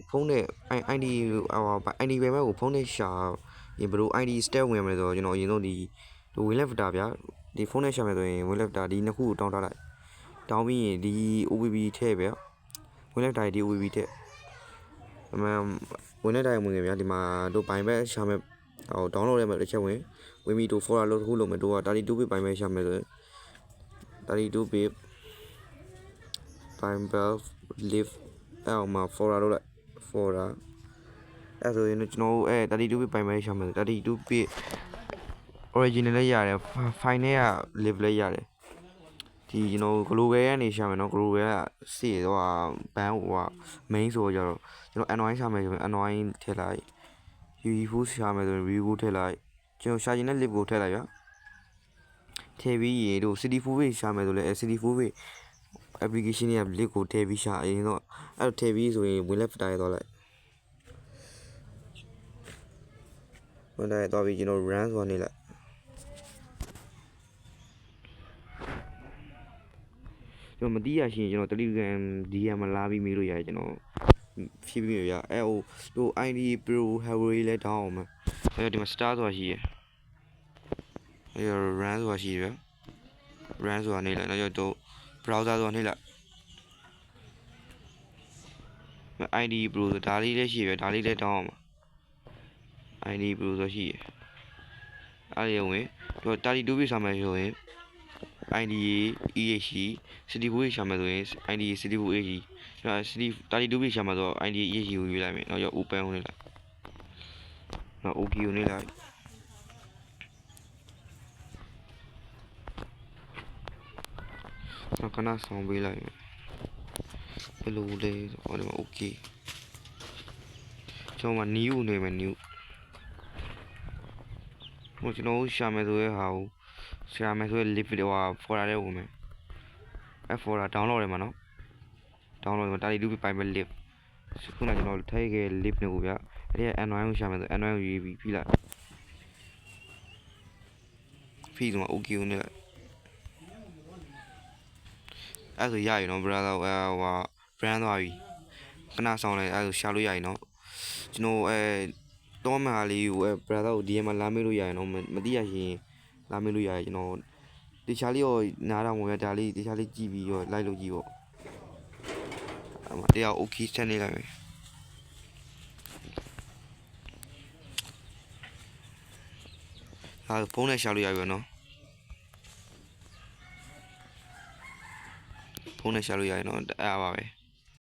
ဖုန်းနဲ့ ID ID ပဲမဲ့ကိုဖုန်းနဲ့ရှာရင်ဘယ်လို ID step ဝင်ရမလဲဆိုတော့ကျွန်တော်အရင်ဆုံးဒီဝင်လက်ဖတာဗျာဒီဖုန်းနဲ့ရှာမယ်ဆိုရင်ဝင်လက်ဖတာဒီနှစ်ခုကိုတောင်းထားလိုက်တောင်းပြီးရင်ဒီ OBB ထည့်ဗျာဝင်လက်ဖတာဒီ OBB ထည့်ဝင်လက်ဖတာဝင်ကြဗျာဒီမှာတို့ဘိုင်ဘက်ရှာမယ်ဟို download ရမယ်တစ်ချက်ဝင်ပြီးတို့ folder လို့တစ်ခုလုံးမယ်တို့က32 bit ဘိုင်ဘက်ရှာမယ်ဆိုရင်32 bit ဘိုင်ဘက် live အဲ့မှာ folder လို့လိုက် folder အဲ့ဆိုရင်ကျွန်တော်32 bit ဘိုင်ဘက်ရှာမယ်32 bit original လည်းရတယ် file နဲ့က live လည်းရတယ်ဒီကျွန်တော် global ကနေရှာမယ်နော် global ကစီဟိုဘန်းဟို main ဆိုတော့ကျွန်တော် Android ရှာမယ်ဆိုရင် Android ထည့်လိုက် UEFI ရှာမယ်ဆိုရင် UEFI ထည့်လိုက်ကျွန်တော်ရှာချင်တဲ့ lib ကိုထည့်လိုက်ဗျာထည့်ပြီးရေတို့ CD4 page ရှာမယ်ဆိုလဲ CD4 page application ရဲ့ link ကိုထည့်ပြီးရှာအရင်တော့အဲ့ထည့်ပြီးဆိုရင်ဝင်လက်ဖတာရသွားလိုက်ဝင်လိုက်သွားပြီးကျွန်တော် run ဆိုနေလိုက်ကျွန်တော်မသိရရှိရင်ကျွန်တော် Telegram DM လာပြီးမေးလို့ရတယ်ကျွန်တော်ဖြည့်ပြီးရအဲ့ဟိုတို့ ID Pro Huawei လဲတောင်းအောင်မယ်အဲ့ဒီမှာ star ဆိုတာရှိရယ်အဲ့ run ဆိုတာရှိရယ် run ဆိုတာနေလိုက်နောက်တော့ browser ဆိုတာနေလိုက် ID Pro ဒါလေးလည်းရှိရယ်ဒါလေးလည်းတောင်းအောင် ID Pro ဆိုရှိရယ်အဲ့ရဝင်တော့32 bit ရှာမယ်ဆိုရင် ID EH CD4 ရှာမယ်ဆိုရင် ID CD4 EH ကျွန်တော် 32 bit ရှာမှာဆို ID EH ကိုရွေးလိုက်မယ်နောက်ရော open ဝင်လိုက်နောက် OK ကိုနေလိုက်နောက်ခဏဆောင်ပေးလိုက်မယ်ဘယ်လိုလဲဟောဒီမှာ OK ကျွန်တော်မှာ new နေမယ် new ဟိုကျွန်တော်ရှာမယ်ဆိုရဲဟာကိုရှာမယ်ဆိုရဲ lib ဟို folder ထဲဝင်မယ်အဲ့ folder download ရမှာနော် download မှာ32 bit ပိုင်မဲ့ lib ခုနကကျွန်တော်ထည့်ခဲ့ lib နဲ့ကိုဗျအဲ့ဒီ Android ကိုရှာမယ်ဆို Android ကိုရေးပြီးလိုက်ပြီးဆိုမှ OK ကိုနေလိုက်အဲ့ဆိုရရနော် brother ဟို brand သွားပြီခဏဆောင်လိုက်အဲ့ဆိုရှာလို့ရရနော်ကျွန်တော်တော့မှာလေးကိုbrother ကို DM လာမေးလို့ရရနော်မသိရရင်လာမေးလို့ရရကျွန်တော်တခြားလေးရောနားတော့ဝင်ဒါလေးတခြားလေးကြည့်ပြီးရောလိုက်လို့ကြည့်ပေါ့အဲ့မှာတရား OK ဆက်နေလိုက်မယ်ဟာဖုန်းနဲ့ရှာလို့ရပြီနော်ဖုန်းနဲ့ရှာလို့ရရနော်အဲ့ပါပဲ